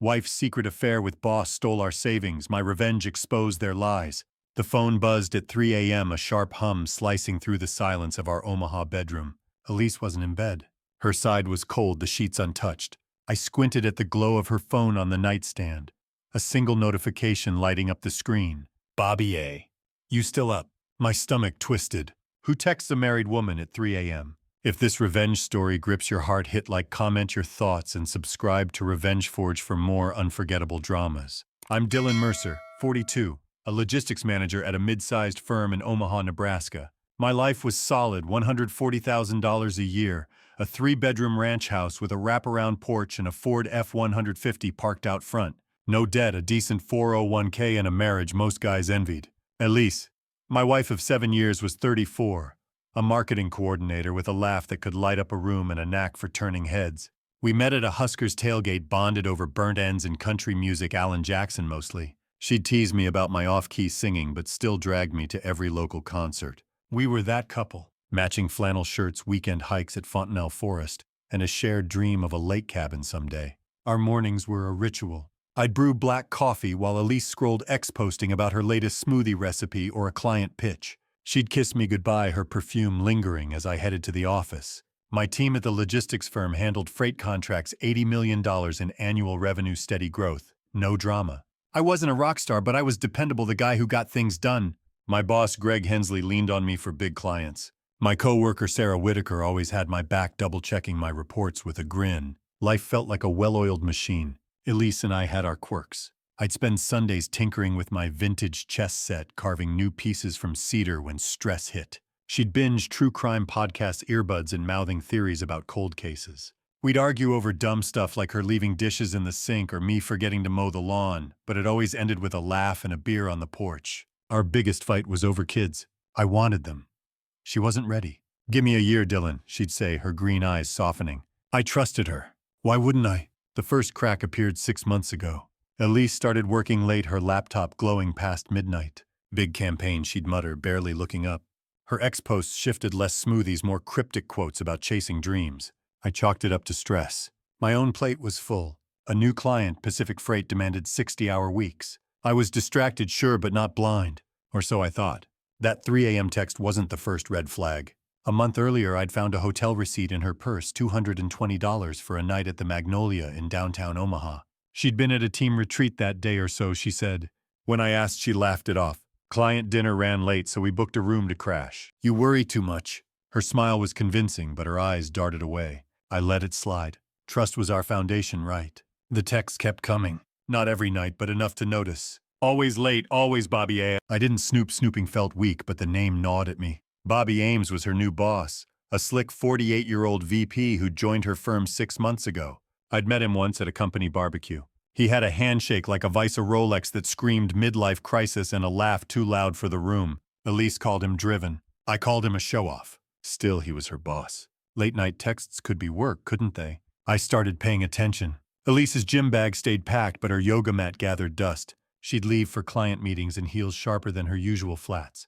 Wife's secret affair with boss stole our savings. My revenge exposed their lies. The phone buzzed at 3 a.m., a sharp hum slicing through the silence of our Omaha bedroom. Elise wasn't in bed. Her side was cold, the sheets untouched. I squinted at the glow of her phone on the nightstand. A single notification lighting up the screen. Bobby A. You still up? My stomach twisted. Who texts a married woman at 3 a.m.? If this revenge story grips your heart, hit like, comment your thoughts, and subscribe to Revenge Forge for more unforgettable dramas. I'm Dylan Mercer, 42, a logistics manager at a mid-sized firm in Omaha, Nebraska. My life was solid, $140,000 a year, a 3-bedroom ranch house with a wraparound porch and a Ford F-150 parked out front. No debt, a decent 401k, and a marriage most guys envied. Elise, my wife of 7 years, was 34, a marketing coordinator with a laugh that could light up a room and a knack for turning heads. We met at a Huskers tailgate, bonded over burnt ends and country music, Alan Jackson mostly. She'd tease me about my off-key singing but still dragged me to every local concert. We were that couple. Matching flannel shirts, weekend hikes at Fontenelle Forest, and a shared dream of a lake cabin someday. Our mornings were a ritual. I'd brew black coffee while Elise scrolled X posting about her latest smoothie recipe or a client pitch. She'd kiss me goodbye, her perfume lingering as I headed to the office. My team at the logistics firm handled freight contracts, $80 million in annual revenue, steady growth. No drama. I wasn't a rock star, but I was dependable, the guy who got things done. My boss, Greg Hensley, leaned on me for big clients. My co-worker, Sarah Whitaker, always had my back, double-checking my reports with a grin. Life felt like a well-oiled machine. Elise and I had our quirks. I'd spend Sundays tinkering with my vintage chess set, carving new pieces from cedar when stress hit. She'd binge true crime podcasts, earbuds, and mouthing theories about cold cases. We'd argue over dumb stuff like her leaving dishes in the sink or me forgetting to mow the lawn, but it always ended with a laugh and a beer on the porch. Our biggest fight was over kids. I wanted them. She wasn't ready. Give me a year, Dylan, she'd say, her green eyes softening. I trusted her. Why wouldn't I? The first crack appeared 6 months ago. Elise started working late, her laptop glowing past midnight. Big campaign, she'd mutter, barely looking up. Her ex-posts shifted, less smoothies, more cryptic quotes about chasing dreams. I chalked it up to stress. My own plate was full. A new client, Pacific Freight, demanded 60-hour weeks. I was distracted, sure, but not blind. Or so I thought. That 3 a.m. text wasn't the first red flag. A month earlier, I'd found a hotel receipt in her purse, $220 for a night at the Magnolia in downtown Omaha. She'd been at a team retreat that day or so, she said. When I asked, she laughed it off. Client dinner ran late, so we booked a room to crash. You worry too much. Her smile was convincing, but her eyes darted away. I let it slide. Trust was our foundation, right? The texts kept coming. Not every night, but enough to notice. Always late, always Bobby A. I didn't snoop. Snooping felt weak, but the name gnawed at me. Bobby Ames was her new boss, a slick 48-year-old VP who'd joined her firm 6 months ago. I'd met him once at a company barbecue. He had a handshake like a vice, a Rolex that screamed midlife crisis, and a laugh too loud for the room. Elise called him driven. I called him a show-off. Still, he was her boss. Late-night texts could be work, couldn't they? I started paying attention. Elise's gym bag stayed packed, but her yoga mat gathered dust. She'd leave for client meetings in heels sharper than her usual flats.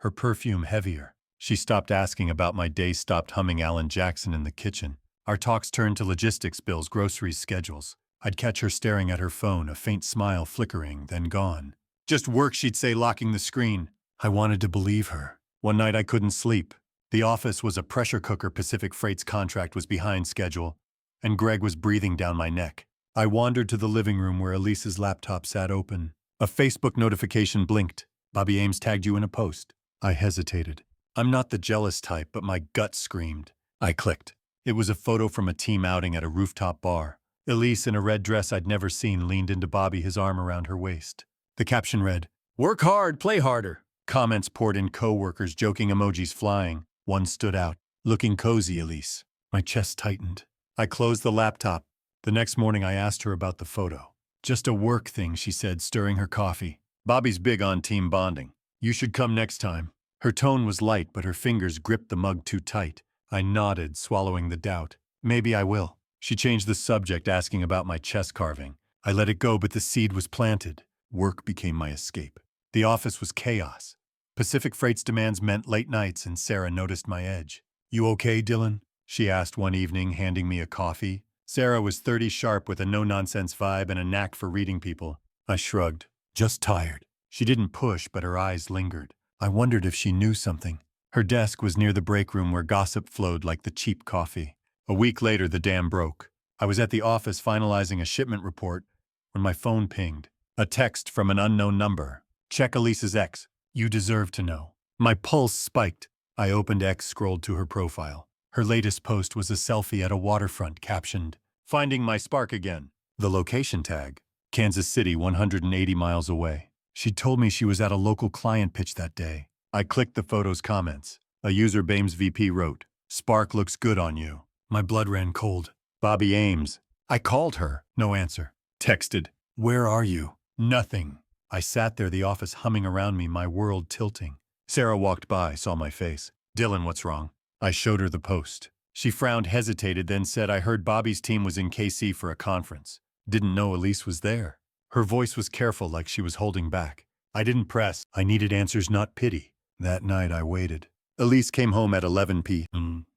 Her perfume heavier. She stopped asking about my day, stopped humming Alan Jackson in the kitchen. Our talks turned to logistics, bills, groceries, schedules. I'd catch her staring at her phone, a faint smile flickering, then gone. Just work, she'd say, locking the screen. I wanted to believe her. One night I couldn't sleep. The office was a pressure cooker. Pacific Freight's contract was behind schedule, and Greg was breathing down my neck. I wandered to the living room where Elise's laptop sat open. A Facebook notification blinked. Bobby Ames tagged you in a post. I hesitated. I'm not the jealous type, but my gut screamed. I clicked. It was a photo from a team outing at a rooftop bar. Elise, in a red dress I'd never seen, leaned into Bobby, his arm around her waist. The caption read, "Work hard, play harder." Comments poured in, co-workers, joking emojis flying. One stood out. Looking cozy, Elise. My chest tightened. I closed the laptop. The next morning I asked her about the photo. Just a work thing, she said, stirring her coffee. Bobby's big on team bonding. You should come next time. Her tone was light, but her fingers gripped the mug too tight. I nodded, swallowing the doubt. Maybe I will. She changed the subject, asking about my chest carving. I let it go, but the seed was planted. Work became my escape. The office was chaos. Pacific Freight's demands meant late nights, and Sarah noticed my edge. You okay, Dylan? She asked one evening, handing me a coffee. Sarah was 30 sharp with a no-nonsense vibe and a knack for reading people. I shrugged. Just tired. She didn't push, but her eyes lingered. I wondered if she knew something. Her desk was near the break room where gossip flowed like the cheap coffee. A week later, the dam broke. I was at the office finalizing a shipment report when my phone pinged. A text from an unknown number. Check Elise's ex. You deserve to know. My pulse spiked. I opened X, scrolled to her profile. Her latest post was a selfie at a waterfront captioned, "Finding my spark again." The location tag, Kansas City, 180 miles away. She told me she was at a local client pitch that day. I clicked the photo's comments. A user BAME's VP wrote, "Spark looks good on you." My blood ran cold. Bobby Ames. I called her. No answer. Texted, "Where are you?" Nothing. I sat there, the office humming around me, my world tilting. Sarah walked by, saw my face. "Dylan, what's wrong?" I showed her the post. She frowned, hesitated, then said, "I heard Bobby's team was in KC for a conference. Didn't know Elise was there." Her voice was careful, like she was holding back. I didn't press. I needed answers, not pity. That night I waited. Elise came home at 11 p.m.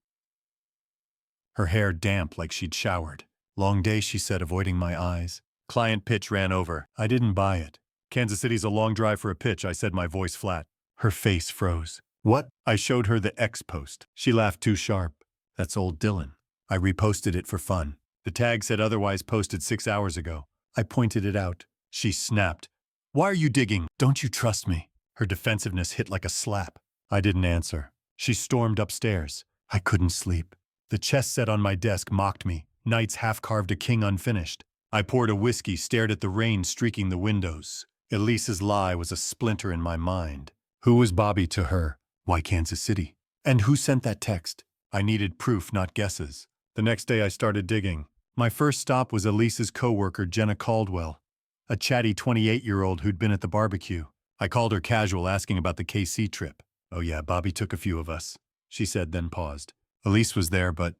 Her hair damp like she'd showered. "Long day," she said, avoiding my eyes. Client pitch ran over. I didn't buy it. "Kansas City's a long drive for a pitch," I said, my voice flat. Her face froze. "What?" I showed her the X post. She laughed too sharp. "That's old Dylan." I reposted it for fun. The tag said otherwise posted 6 hours ago. I pointed it out. She snapped. "Why are you digging? Don't you trust me?" Her defensiveness hit like a slap. I didn't answer. She stormed upstairs. I couldn't sleep. The chess set on my desk mocked me. Knights half-carved a king unfinished. I poured a whiskey, stared at the rain streaking the windows. Elise's lie was a splinter in my mind. Who was Bobby to her? Why Kansas City? And who sent that text? I needed proof, not guesses. The next day I started digging. My first stop was Elise's coworker, Jenna Caldwell, a chatty 28-year-old who'd been at the barbecue. I called her casual, asking about the KC trip. "Oh yeah, Bobby took a few of us," she said, then paused. "Elise was there, but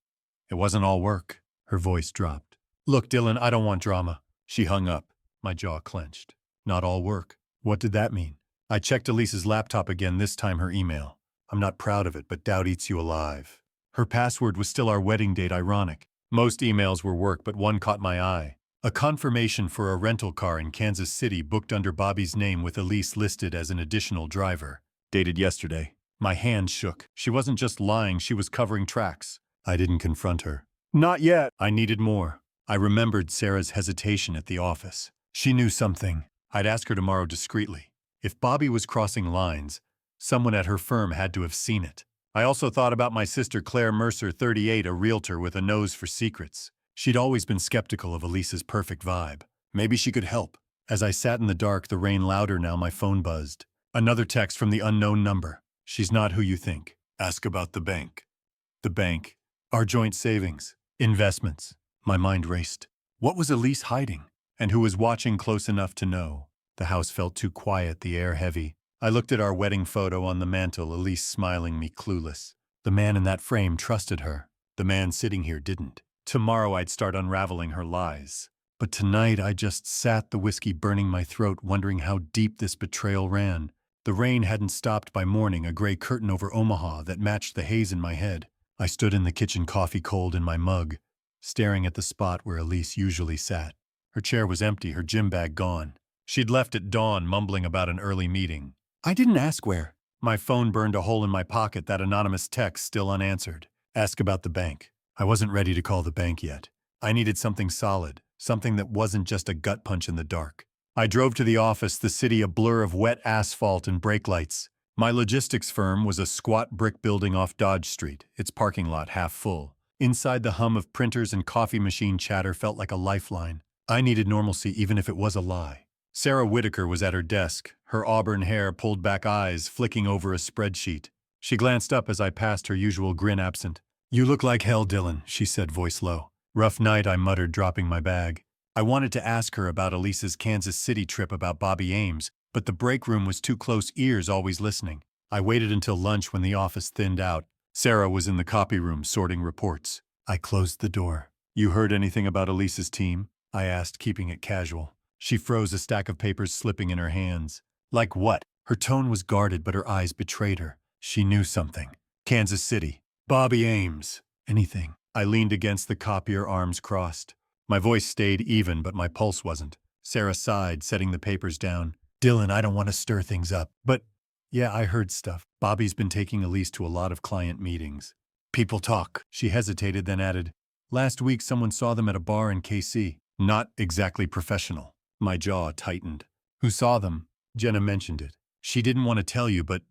it wasn't all work." Her voice dropped. "Look, Dylan, I don't want drama." She hung up. My jaw clenched. Not all work. What did that mean? I checked Elise's laptop again, this time her email. I'm not proud of it, but doubt eats you alive. Her password was still our wedding date, ironic. Most emails were work, but one caught my eye. A confirmation for a rental car in Kansas City booked under Bobby's name with Elise listed as an additional driver. Dated yesterday. My hand shook. She wasn't just lying, she was covering tracks. I didn't confront her. Not yet. I needed more. I remembered Sarah's hesitation at the office. She knew something. I'd ask her tomorrow discreetly. If Bobby was crossing lines, someone at her firm had to have seen it. I also thought about my sister Claire Mercer, 38, a realtor with a nose for secrets. She'd always been skeptical of Elise's perfect vibe. Maybe she could help. As I sat in the dark, the rain louder now, my phone buzzed. Another text from the unknown number. "She's not who you think. Ask about the bank." The bank. Our joint savings. Investments. My mind raced. What was Elise hiding? And who was watching close enough to know? The house felt too quiet, the air heavy. I looked at our wedding photo on the mantel, Elise smiling, me clueless. The man in that frame trusted her. The man sitting here didn't. Tomorrow I'd start unraveling her lies. But tonight I just sat, the whiskey burning my throat, wondering how deep this betrayal ran. The rain hadn't stopped by morning, a gray curtain over Omaha that matched the haze in my head. I stood in the kitchen, coffee cold in my mug, staring at the spot where Elise usually sat. Her chair was empty, her gym bag gone. She'd left at dawn, mumbling about an early meeting. I didn't ask where. My phone burned a hole in my pocket, that anonymous text still unanswered. Ask about the bank. I wasn't ready to call the bank yet. I needed something solid, something that wasn't just a gut punch in the dark. I drove to the office, the city a blur of wet asphalt and brake lights. My logistics firm was a squat brick building off Dodge Street, its parking lot half full. Inside, the hum of printers and coffee machine chatter felt like a lifeline. I needed normalcy, even if it was a lie. Sarah Whitaker was at her desk, her auburn hair, pulled back eyes flicking over a spreadsheet. She glanced up as I passed, her usual grin absent. "You look like hell, Dylan," she said, voice low. "Rough night," I muttered, dropping my bag. I wanted to ask her about Elise's Kansas City trip, about Bobby Ames, but the break room was too close, ears always listening. I waited until lunch when the office thinned out. Sarah was in the copy room sorting reports. I closed the door. "You heard anything about Elise's team?" I asked, keeping it casual. She froze, a stack of papers slipping in her hands. "Like what?" Her tone was guarded, but her eyes betrayed her. She knew something. "Kansas City. Bobby Ames. Anything." I leaned against the copier, arms crossed. My voice stayed even, but my pulse wasn't. Sarah sighed, setting the papers down. Dylan, I don't want to stir things up, but yeah, I heard stuff. Bobby's been taking Elise to a lot of client meetings. People talk. She hesitated, then added, last week someone saw them at a bar in KC. Not exactly professional. My jaw tightened. Who saw them? Jenna mentioned it. She didn't want to tell you, but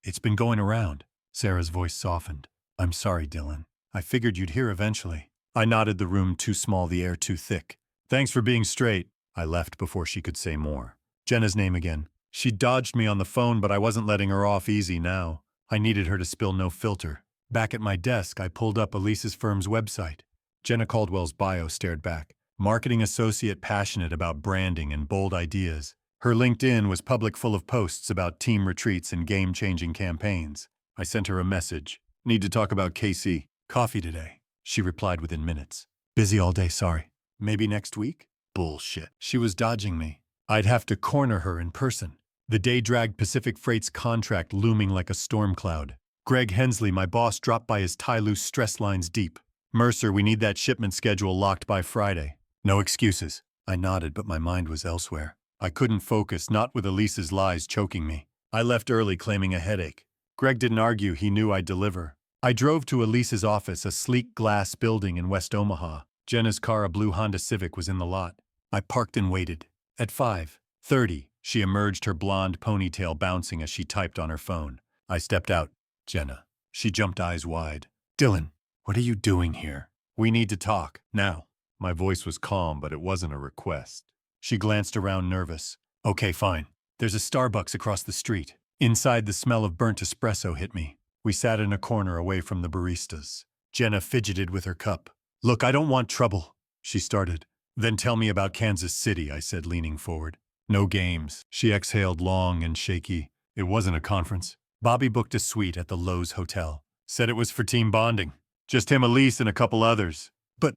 it's been going around. Sarah's voice softened. I'm sorry, Dylan. I figured you'd hear eventually. I nodded, the room too small, the air too thick. Thanks for being straight. I left before she could say more. Jenna's name again. She dodged me on the phone, but I wasn't letting her off easy now. I needed her to spill no filter. Back at my desk, I pulled up Elise's firm's website. Jenna Caldwell's bio stared back. Marketing associate, passionate about branding and bold ideas. Her LinkedIn was public, full of posts about team retreats and game-changing campaigns. I sent her a message. Need to talk about KC. Coffee today. She replied within minutes. Busy all day, sorry. Maybe next week? Bullshit. She was dodging me. I'd have to corner her in person. The day dragged, Pacific Freight's contract looming like a storm cloud. Greg Hensley, my boss, dropped by, his tie loose, stress lines deep. Mercer, we need that shipment schedule locked by Friday. No excuses. I nodded, but my mind was elsewhere. I couldn't focus, not with Elise's lies choking me. I left early, claiming a headache. Greg didn't argue, he knew I'd deliver. I drove to Elise's office, a sleek glass building in West Omaha. Jenna's car, a blue Honda Civic, was in the lot. I parked and waited. At 5:30, she emerged, her blonde ponytail bouncing as she typed on her phone. I stepped out. Jenna. She jumped, eyes wide. Dylan, what are you doing here? We need to talk, now. My voice was calm, but it wasn't a request. She glanced around, nervous. Okay, fine. There's a Starbucks across the street. Inside, the smell of burnt espresso hit me. We sat in a corner away from the baristas. Jenna fidgeted with her cup. Look, I don't want trouble, she started. Then tell me about Kansas City, I said, leaning forward. No games. She exhaled, long and shaky. It wasn't a conference. Bobby booked a suite at the Lowe's Hotel. Said it was for team bonding. Just him, Elise, and a couple others. But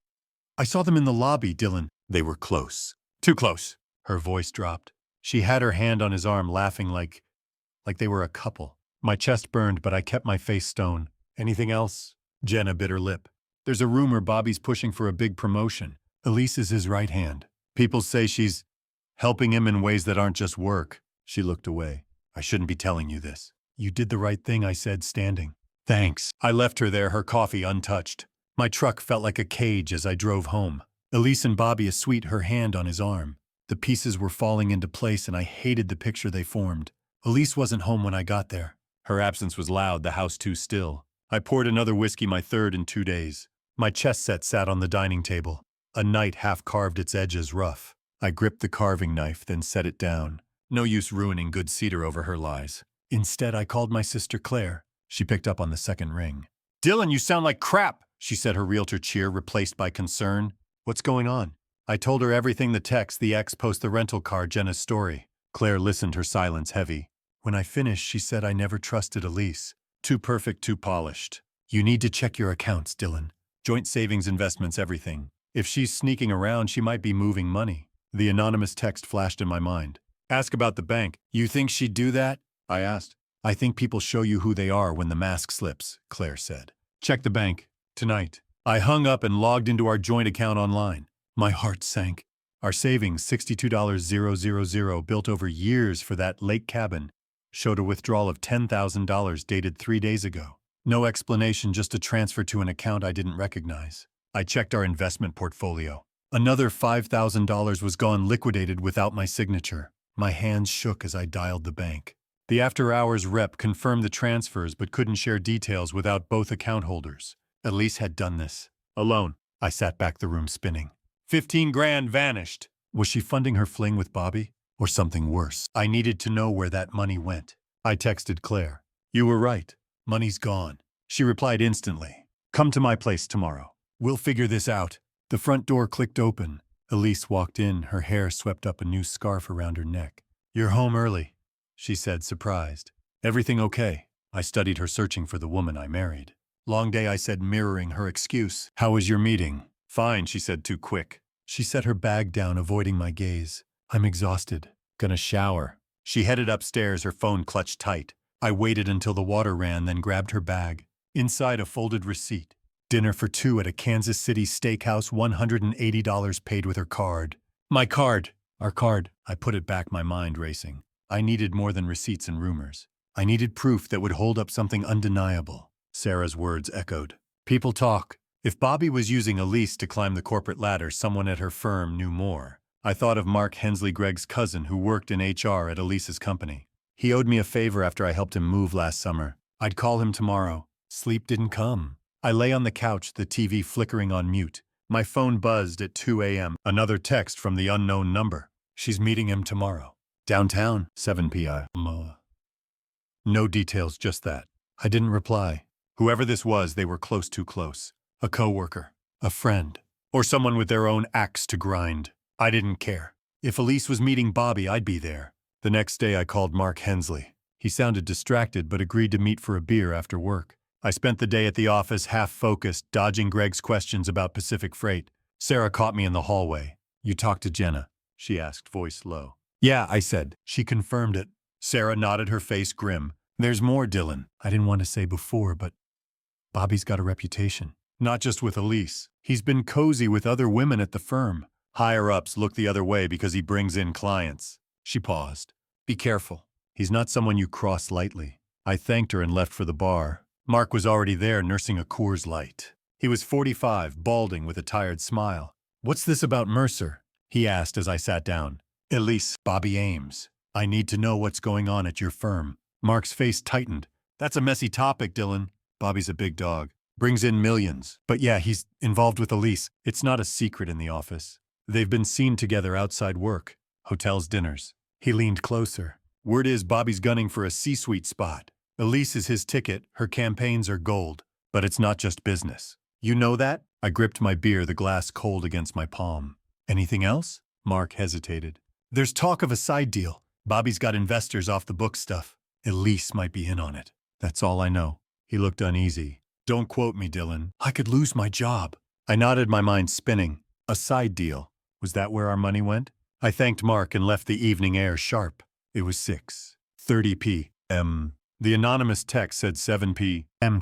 I saw them in the lobby, Dylan. They were close. Too close. Her voice dropped. She had her hand on his arm, laughing like they were a couple. My chest burned, but I kept my face stone. Anything else? Jenna bit her lip. There's a rumor Bobby's pushing for a big promotion. Elise is his right hand. People say she's helping him in ways that aren't just work. She looked away. I shouldn't be telling you this. You did the right thing, I said, standing. Thanks. I left her there, her coffee untouched. My truck felt like a cage as I drove home. Elise and Bobby asleep, her hand on his arm. The pieces were falling into place, and I hated the picture they formed. Elise wasn't home when I got there. Her absence was loud, the house too still. I poured another whiskey, my third in 2 days. My chess set sat on the dining table. A knight half carved, its edges rough. I gripped the carving knife, then set it down. No use ruining good cedar over her lies. Instead, I called my sister Claire. She picked up on the second ring. Dylan, you sound like crap, she said, her realtor cheer replaced by concern. What's going on? I told her everything, the text, the ex post, the rental car, Jenna's story. Claire listened, her silence heavy. When I finished, she said I never trusted Elise. Too perfect, too polished. You need to check your accounts, Dylan. Joint savings, investments, everything. If she's sneaking around, she might be moving money. The anonymous text flashed in my mind. Ask about the bank. You think she'd do that? I asked. I think people show you who they are when the mask slips, Claire said. Check the bank. Tonight. I hung up and logged into our joint account online. My heart sank. Our savings, $62,000, built over years for that lake cabin, showed a withdrawal of $10,000 dated 3 days ago. No explanation, just a transfer to an account I didn't recognize. I checked our investment portfolio. Another $5,000 was gone, liquidated without my signature. My hands shook as I dialed the bank. The after-hours rep confirmed the transfers but couldn't share details without both account holders. Elise had done this. Alone. I sat back, the room spinning. 15 grand vanished. Was she funding her fling with Bobby? Or something worse? I needed to know where that money went. I texted Claire. You were right. Money's gone. She replied instantly. Come to my place tomorrow. We'll figure this out. The front door clicked open. Elise walked in, her hair swept up, a new scarf around her neck. You're home early, she said, surprised. Everything okay? I studied her, searching for the woman I married. Long day, I said, mirroring her excuse. How was your meeting? Fine, she said, too quick. She set her bag down, avoiding my gaze. I'm exhausted. Gonna shower. She headed upstairs, her phone clutched tight. I waited until the water ran, then grabbed her bag. Inside, a folded receipt. Dinner for two at a Kansas City steakhouse, $180 paid with her card. My card! Our card. I put it back, my mind racing. I needed more than receipts and rumors. I needed proof that would hold up something undeniable. Sarah's words echoed. People talk. If Bobby was using Elise to climb the corporate ladder, someone at her firm knew more. I thought of Mark Hensley, Greg's cousin, who worked in HR at Elise's company. He owed me a favor after I helped him move last summer. I'd call him tomorrow. Sleep didn't come. I lay on the couch, the TV flickering on mute. My phone buzzed at 2 a.m. Another text from the unknown number. She's meeting him tomorrow. Downtown, 7 p.m. No details, just that. I didn't reply. Whoever this was, they were close, too close. A coworker, a friend, or someone with their own axe to grind. I didn't care. If Elise was meeting Bobby, I'd be there. The next day I called Mark Hensley. He sounded distracted but agreed to meet for a beer after work. I spent the day at the office half-focused, dodging Greg's questions about Pacific Freight. Sarah caught me in the hallway. "You talked to Jenna?" she asked, voice low. "Yeah," I said. She confirmed it. Sarah nodded, her face grim. "There's more, Dylan. I didn't want to say before, but Bobby's got a reputation. Not just with Elise. He's been cozy with other women at the firm. Higher-ups look the other way because he brings in clients." She paused. "Be careful. He's not someone you cross lightly." I thanked her and left for the bar. Mark was already there, nursing a Coors Light. He was 45, balding with a tired smile. "What's this about Mercer?" he asked as I sat down. "Elise, Bobby Ames. I need to know what's going on at your firm." Mark's face tightened. "That's a messy topic, Dylan. Bobby's a big dog. Brings in millions. But yeah, he's involved with Elise. It's not a secret in the office. They've been seen together outside work. Hotels, dinners." He leaned closer. "Word is Bobby's gunning for a C-suite spot. Elise is his ticket. Her campaigns are gold. But it's not just business. You know that?" I gripped my beer, the glass cold against my palm. "Anything else?" Mark hesitated. "There's talk of a side deal. Bobby's got investors off the book stuff. Elise might be in on it. That's all I know." He looked uneasy. "Don't quote me, Dylan. I could lose my job." I nodded, my mind spinning. A side deal. Was that where our money went? I thanked Mark and left the evening air sharp. It was 6:30 p.m. The anonymous text said 7 p.m.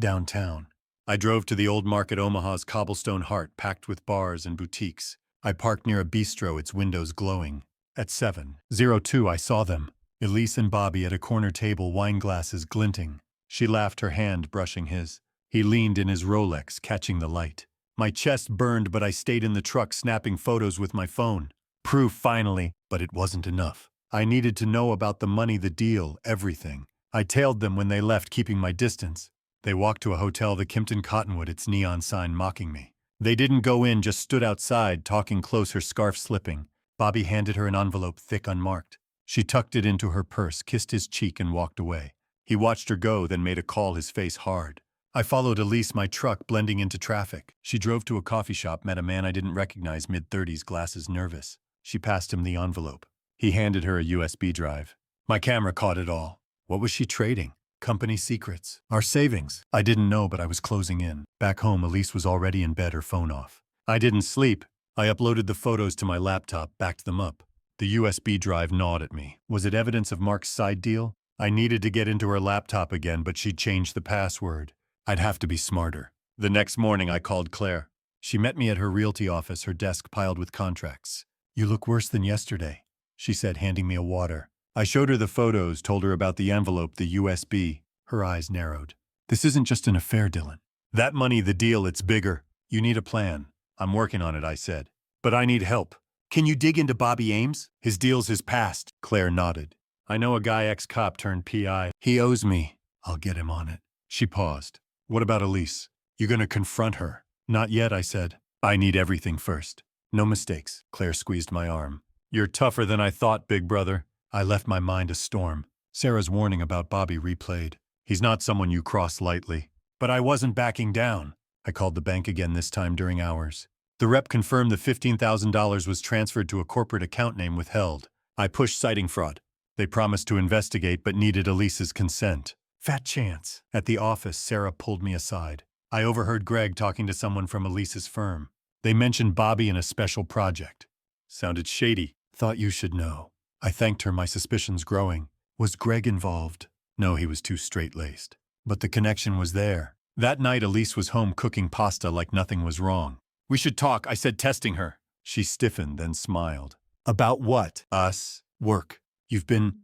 downtown. I drove to the old market, Omaha's cobblestone heart, packed with bars and boutiques. I parked near a bistro, its windows glowing. At 7:02 I saw them. Elise and Bobby at a corner table, wine glasses glinting. She laughed, her hand brushing his. He leaned in his Rolex, catching the light. My chest burned, but I stayed in the truck, snapping photos with my phone. Proof, finally, but it wasn't enough. I needed to know about the money, the deal, everything. I tailed them when they left, keeping my distance. They walked to a hotel, the Kimpton Cottonwood, its neon sign mocking me. They didn't go in, just stood outside, talking close, her scarf slipping. Bobby handed her an envelope, thick, unmarked. She tucked it into her purse, kissed his cheek, and walked away. He watched her go, then made a call, his face hard. I followed Elise, my truck blending into traffic. She drove to a coffee shop, met a man I didn't recognize, mid-30s, glasses, nervous. She passed him the envelope. He handed her a USB drive. My camera caught it all. What was she trading? Company secrets. Our savings. I didn't know, but I was closing in. Back home, Elise was already in bed, her phone off. I didn't sleep. I uploaded the photos to my laptop, backed them up. The USB drive gnawed at me. Was it evidence of Mark's side deal? I needed to get into her laptop again, but she'd changed the password. I'd have to be smarter. The next morning, I called Claire. She met me at her realty office, her desk piled with contracts. "You look worse than yesterday," she said, handing me a water. I showed her the photos, told her about the envelope, the USB. Her eyes narrowed. "This isn't just an affair, Dylan. That money, the deal, it's bigger. You need a plan." "I'm working on it," I said. "But I need help." "Can you dig into Bobby Ames? His deal's his past." Claire nodded. "I know a guy, ex-cop turned PI. He owes me. I'll get him on it." She paused. "What about Elise? You gonna confront her?" "Not yet," I said. "I need everything first." "No mistakes." Claire squeezed my arm. "You're tougher than I thought, big brother." I left my mind a storm. Sarah's warning about Bobby replayed. He's not someone you cross lightly. But I wasn't backing down. I called the bank again, this time during hours. The rep confirmed the $15,000 was transferred to a corporate account name withheld. I pushed citing fraud. They promised to investigate but needed Elise's consent. Fat chance. At the office, Sarah pulled me aside. I overheard Greg talking to someone from Elise's firm. They mentioned Bobby in a special project. Sounded shady. Thought you should know. I thanked her, my suspicions growing. Was Greg involved? No, he was too straight-laced. But the connection was there. That night, Elise was home cooking pasta like nothing was wrong. We should talk, I said, testing her. She stiffened, then smiled. About what? Us. Work. You've been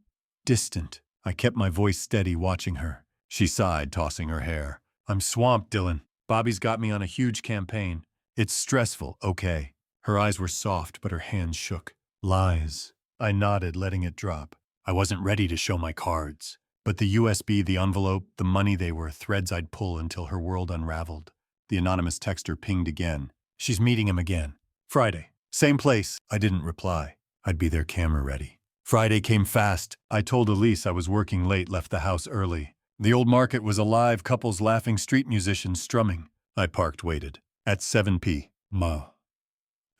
distant. I kept my voice steady, watching her. She sighed, tossing her hair. I'm swamped, Dylan. Bobby's got me on a huge campaign. It's stressful, okay. Her eyes were soft, but her hands shook. Lies. I nodded, letting it drop. I wasn't ready to show my cards. But the USB, the envelope, the money, they were threads I'd pull until her world unraveled. The anonymous texter pinged again. She's meeting him again. Friday. Same place. I didn't reply. I'd be there camera ready. Friday came fast. I told Elise I was working late, left the house early. The old market was alive, couples laughing, street musicians strumming. I parked, waited. At 7 p.m.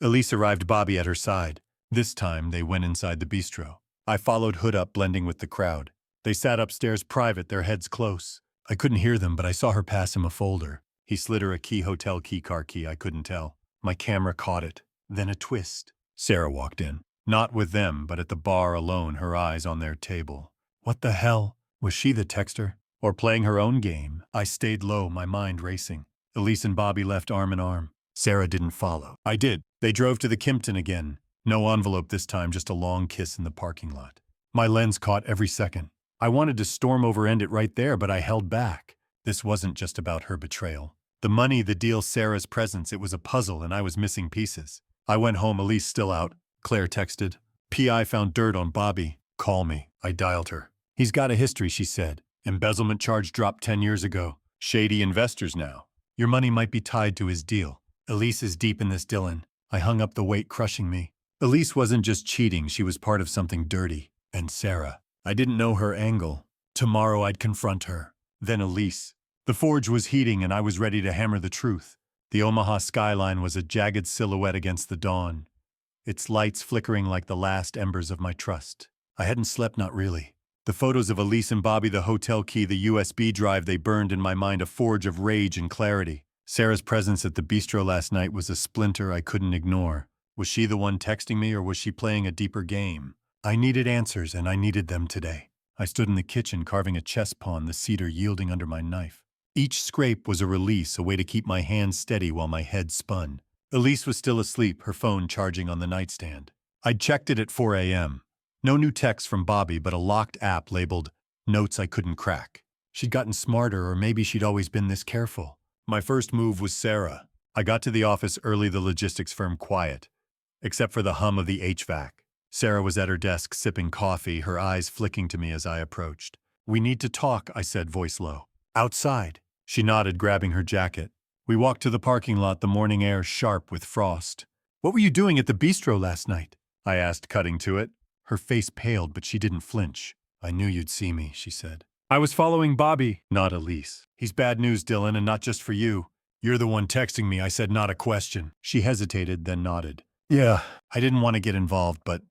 Elise arrived, Bobby at her side. This time, they went inside the bistro. I followed, hood up, blending with the crowd. They sat upstairs private, their heads close. I couldn't hear them, but I saw her pass him a folder. He slid her a key, hotel keycard key, I couldn't tell. My camera caught it. Then a twist. Sarah walked in. Not with them, but at the bar alone, her eyes on their table. What the hell? Was she the texter? Or playing her own game? I stayed low, my mind racing. Elise and Bobby left arm in arm. Sarah didn't follow. I did. They drove to the Kimpton again. No envelope this time, just a long kiss in the parking lot. My lens caught every second. I wanted to storm over, end it right there, but I held back. This wasn't just about her betrayal. The money, the deal, Sarah's presence, it was a puzzle, and I was missing pieces. I went home, Elise still out. Claire texted. PI found dirt on Bobby. Call me. I dialed her. He's got a history, she said. Embezzlement charge dropped 10 years ago. Shady investors now. Your money might be tied to his deal. Elise is deep in this, Dylan. I hung up, the weight crushing me. Elise wasn't just cheating, she was part of something dirty. And Sarah. I didn't know her angle. Tomorrow I'd confront her. Then Elise. The forge was heating and I was ready to hammer the truth. The Omaha skyline was a jagged silhouette against the dawn, its lights flickering like the last embers of my trust. I hadn't slept, not really. The photos of Elise and Bobby, the hotel key, the USB drive, they burned in my mind, a forge of rage and clarity. Sarah's presence at the bistro last night was a splinter I couldn't ignore. Was she the one texting me, or was she playing a deeper game? I needed answers, and I needed them today. I stood in the kitchen carving a chess pawn, the cedar yielding under my knife. Each scrape was a release, a way to keep my hands steady while my head spun. Elise was still asleep, her phone charging on the nightstand. I'd checked it at 4 a.m. No new text from Bobby, but a locked app labeled Notes I Couldn't Crack. She'd gotten smarter, or maybe she'd always been this careful. My first move was Sarah. I got to the office early, the logistics firm quiet, except for the hum of the HVAC. Sarah was at her desk sipping coffee, her eyes flicking to me as I approached. We need to talk, I said, voice low. Outside. She nodded, grabbing her jacket. We walked to the parking lot, the morning air sharp with frost. What were you doing at the bistro last night? I asked, cutting to it. Her face paled, but she didn't flinch. I knew you'd see me, she said. I was following Bobby, not Elise. He's bad news, Dylan, and not just for you. You're the one texting me, I said, not a question. She hesitated, then nodded. Yeah, I didn't want to get involved, but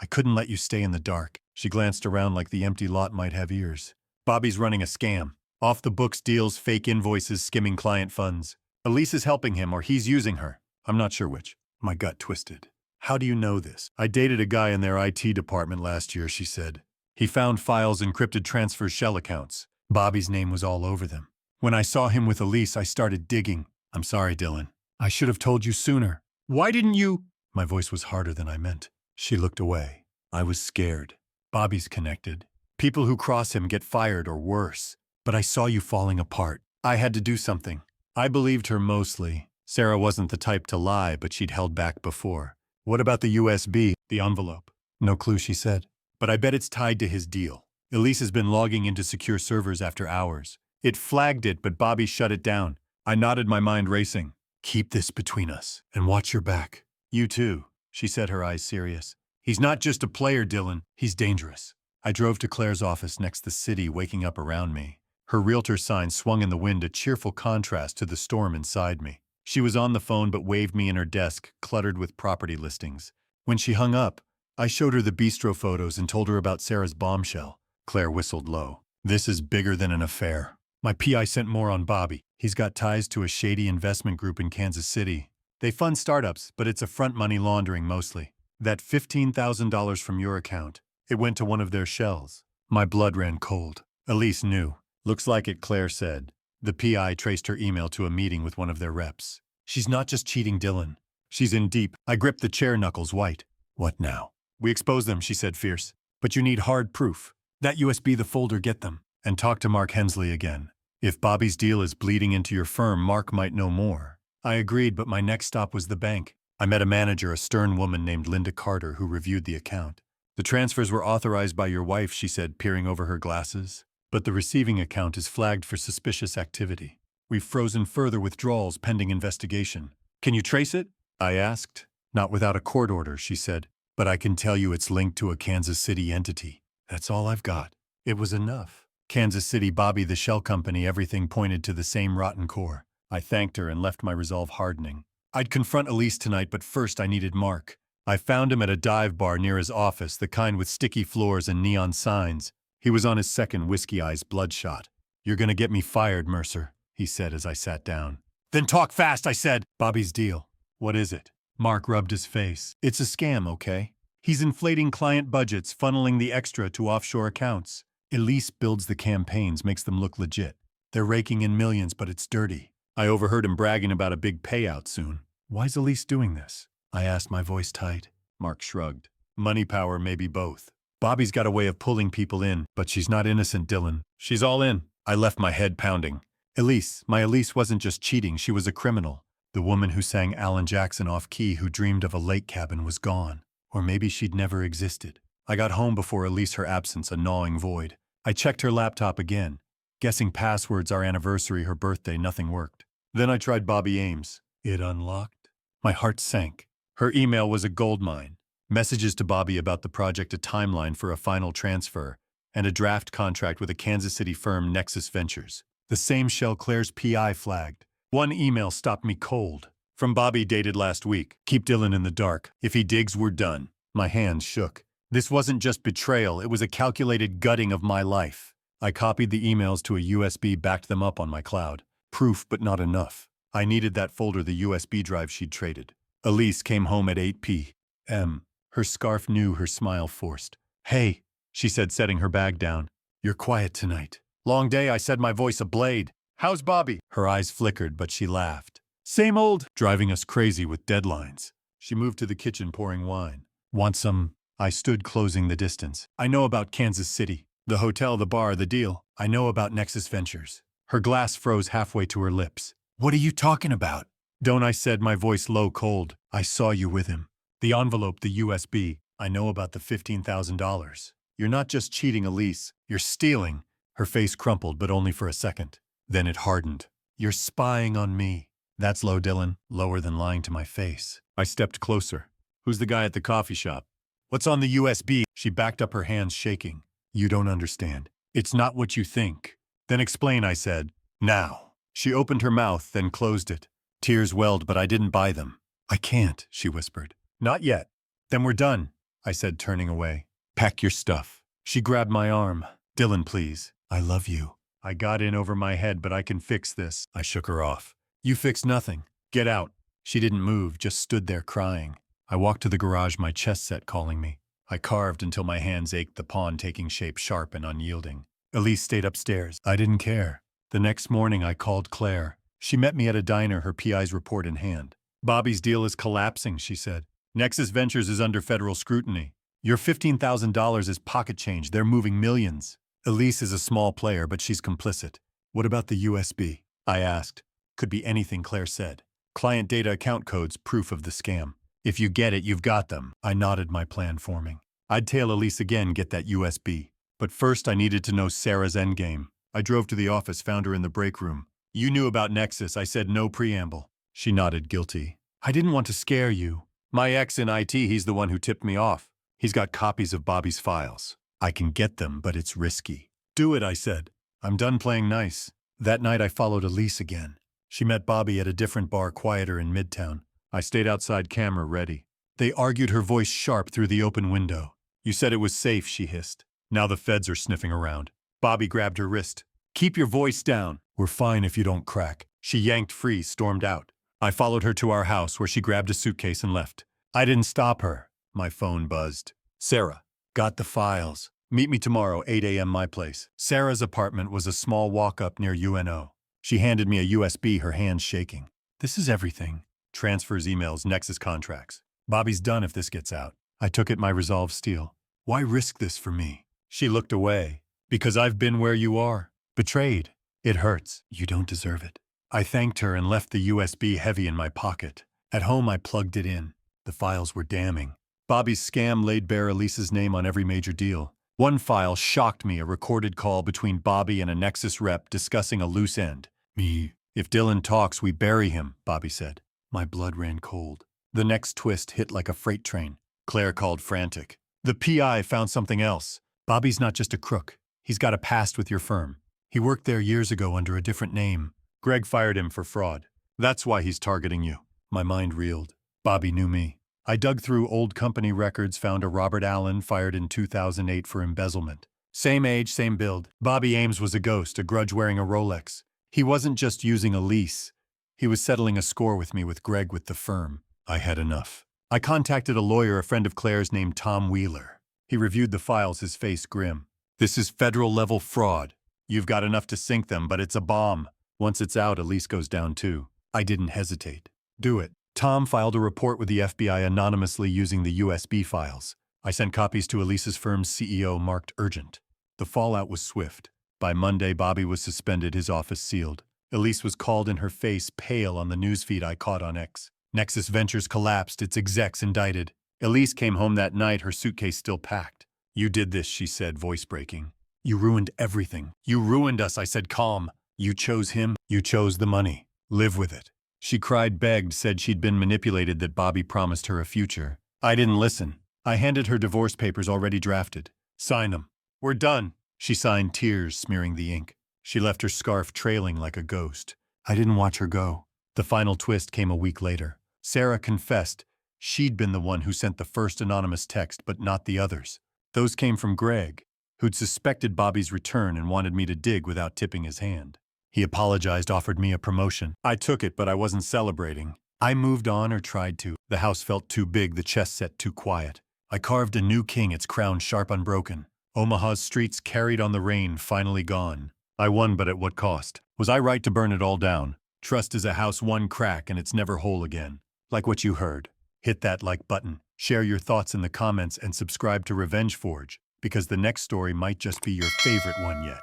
I couldn't let you stay in the dark. She glanced around like the empty lot might have ears. Bobby's running a scam. Off-the-books deals, fake invoices, skimming client funds. Elise is helping him, or he's using her. I'm not sure which. My gut twisted. How do you know this? I dated a guy in their IT department last year, she said. He found files, encrypted transfers, shell accounts. Bobby's name was all over them. When I saw him with Elise, I started digging. I'm sorry, Dylan. I should have told you sooner. Why didn't you? My voice was harder than I meant. She looked away. I was scared. Bobby's connected. People who cross him get fired or worse. But I saw you falling apart. I had to do something. I believed her mostly. Sarah wasn't the type to lie, but she'd held back before. What about the USB, the envelope? No clue, she said. But I bet it's tied to his deal. Elise has been logging into secure servers after hours. It flagged it, but Bobby shut it down. I nodded, my mind racing. Keep this between us, and watch your back. You too, she said, her eyes serious. He's not just a player, Dylan. He's dangerous. I drove to Claire's office, next the city waking up around me. Her realtor sign swung in the wind, a cheerful contrast to the storm inside me. She was on the phone but waved me in her desk, cluttered with property listings. When she hung up, I showed her the bistro photos and told her about Sarah's bombshell. Claire whistled low. This is bigger than an affair. My PI sent more on Bobby. He's got ties to a shady investment group in Kansas City. They fund startups, but it's a front money laundering mostly. That $15,000 from your account, it went to one of their shells. My blood ran cold. Elise knew. Looks like it, Claire said. The PI traced her email to a meeting with one of their reps. She's not just cheating Dylan. She's in deep. I gripped the chair knuckles white. What now? We expose them, she said fierce. But you need hard proof. That USB the folder, get them. And talk to Mark Hensley again. If Bobby's deal is bleeding into your firm, Mark might know more. I agreed, but my next stop was the bank. I met a manager, a stern woman named Linda Carter, who reviewed the account. The transfers were authorized by your wife, she said, peering over her glasses. But the receiving account is flagged for suspicious activity. We've frozen further withdrawals pending investigation. Can you trace it? I asked. Not without a court order, she said. But I can tell you it's linked to a Kansas City entity. That's all I've got. It was enough. Kansas City, Bobby, the shell company, everything pointed to the same rotten core. I thanked her and left my resolve hardening. I'd confront Elise tonight, but first I needed Mark. I found him at a dive bar near his office, the kind with sticky floors and neon signs. He was on his second whiskey, eyes bloodshot. You're gonna get me fired, Mercer, he said as I sat down. Then talk fast, I said. Bobby's deal. What is it? Mark rubbed his face. It's a scam, okay? He's inflating client budgets, funneling the extra to offshore accounts. Elise builds the campaigns, makes them look legit. They're raking in millions, but it's dirty. I overheard him bragging about a big payout soon. Why's Elise doing this? I asked, my voice tight. Mark shrugged. Money, power, maybe both. Bobby's got a way of pulling people in, but she's not innocent, Dylan. She's all in. I left my head pounding. Elise, my Elise wasn't just cheating, she was a criminal. The woman who sang Alan Jackson off-key, who dreamed of a lake cabin, was gone. Or maybe she'd never existed. I got home before Elise, her absence a gnawing void. I checked her laptop again. Guessing passwords, our anniversary, her birthday, nothing worked. Then I tried Bobby Ames. It unlocked. My heart sank. Her email was a goldmine. Messages to Bobby about the project, a timeline for a final transfer, and a draft contract with a Kansas City firm, Nexus Ventures. The same shell Claire's PI flagged. One email stopped me cold. From Bobby, dated last week. Keep Dylan in the dark. If he digs, we're done. My hands shook. This wasn't just betrayal, it was a calculated gutting of my life. I copied the emails to a USB, backed them up on my cloud. Proof, but not enough. I needed that folder, the USB drive she'd traded. Elise came home at 8 p.m. Her scarf new, her smile forced. Hey, she said, setting her bag down. You're quiet tonight. Long day, I said, my voice a blade. How's Bobby? Her eyes flickered, but she laughed. Same old, driving us crazy with deadlines. She moved to the kitchen, pouring wine. Want some? I stood, closing the distance. I know about Kansas City. The hotel, the bar, the deal. I know about Nexus Ventures. Her glass froze halfway to her lips. What are you talking about? Don't, I said, my voice low, cold. I saw you with him. The envelope, the USB. I know about the $15,000. You're not just cheating, Elise. You're stealing. Her face crumpled, but only for a second. Then it hardened. You're spying on me. That's low, Dylan. Lower than lying to my face. I stepped closer. Who's the guy at the coffee shop? What's on the USB? She backed up, her hands shaking. You don't understand. It's not what you think. Then explain, I said. Now. She opened her mouth, then closed it. Tears welled, but I didn't buy them. I can't, she whispered. Not yet. Then we're done, I said, turning away. Pack your stuff. She grabbed my arm. Dylan, please. I love you. I got in over my head, but I can fix this. I shook her off. You fix nothing. Get out. She didn't move, just stood there crying. I walked to the garage, my chest set calling me. I carved until my hands ached, the pawn taking shape, sharp and unyielding. Elise stayed upstairs. I didn't care. The next morning, I called Claire. She met me at a diner, her PI's report in hand. Bobby's deal is collapsing, she said. Nexus Ventures is under federal scrutiny. Your $15,000 is pocket change. They're moving millions. Elise is a small player, but she's complicit. What about the USB? I asked. Could be anything, Claire said. Client data, account codes, proof of the scam. If you get it, you've got them. I nodded, my plan forming. I'd tail Elise again, get that USB. But first I needed to know Sarah's endgame. I drove to the office, found her in the break room. You knew about Nexus, I said, no preamble. She nodded, guilty. I didn't want to scare you. My ex in IT, he's the one who tipped me off. He's got copies of Bobby's files. I can get them, but it's risky. Do it, I said. I'm done playing nice. That night I followed Elise again. She met Bobby at a different bar, quieter, in Midtown. I stayed outside, camera ready. They argued, her voice sharp through the open window. You said it was safe, she hissed. Now the feds are sniffing around. Bobby grabbed her wrist. Keep your voice down. We're fine if you don't crack. She yanked free, stormed out. I followed her to our house, where she grabbed a suitcase and left. I didn't stop her. My phone buzzed. Sarah. Got the files. Meet me tomorrow, 8 a.m. my place. Sarah's apartment was a small walk-up near UNO. She handed me a USB, her hands shaking. This is everything. Transfers, emails, Nexus contracts. Bobby's done if this gets out. I took it, my resolve steel. Why risk this for me? She looked away. Because I've been where you are. Betrayed. It hurts. You don't deserve it. I thanked her and left the USB heavy in my pocket. At home, I plugged it in. The files were damning. Bobby's scam laid bare Elise's name on every major deal. One file shocked me, a recorded call between Bobby and a Nexus rep discussing a loose end. Me. If Dylan talks, we bury him, Bobby said. My blood ran cold. The next twist hit like a freight train. Claire called frantic. The PI found something else. Bobby's not just a crook. He's got a past with your firm. He worked there years ago under a different name. Greg fired him for fraud. That's why he's targeting you. My mind reeled. Bobby knew me. I dug through old company records, found a Robert Allen fired in 2008 for embezzlement. Same age, same build. Bobby Ames was a ghost, a grudge wearing a Rolex. He wasn't just using a lease. He was settling a score with me with Greg with the firm. I had enough. I contacted a lawyer, a friend of Claire's named Tom Wheeler. He reviewed the files, his face grim. This is federal-level fraud. You've got enough to sink them, but it's a bomb. Once it's out, Elise goes down too. I didn't hesitate. Do it. Tom filed a report with the FBI anonymously using the USB files. I sent copies to Elise's firm's CEO marked urgent. The fallout was swift. By Monday, Bobby was suspended, his office sealed. Elise was called in her face, pale, on the newsfeed I caught on X. Nexus Ventures collapsed, its execs indicted. Elise came home that night, her suitcase still packed. You did this, she said, voice breaking. You ruined everything. You ruined us, I said, calm. You chose him. You chose the money. Live with it. She cried, begged, said she'd been manipulated, that Bobby promised her a future. I didn't listen. I handed her divorce papers already drafted. Sign them. We're done. She signed, tears smearing the ink. She left her scarf trailing like a ghost. I didn't watch her go. The final twist came a week later. Sarah confessed she'd been the one who sent the first anonymous text, but not the others. Those came from Greg, who'd suspected Bobby's return and wanted me to dig without tipping his hand. He apologized, offered me a promotion. I took it, but I wasn't celebrating. I moved on, or tried to. The house felt too big, the chess set too quiet. I carved a new king, its crown sharp unbroken. Omaha's streets carried on the rain, finally gone. I won, but at what cost? Was I right to burn it all down? Trust is a house one crack and it's never whole again. Like what you heard. Hit that like button, share your thoughts in the comments, and subscribe to Revenge Forge, because the next story might just be your favorite one yet.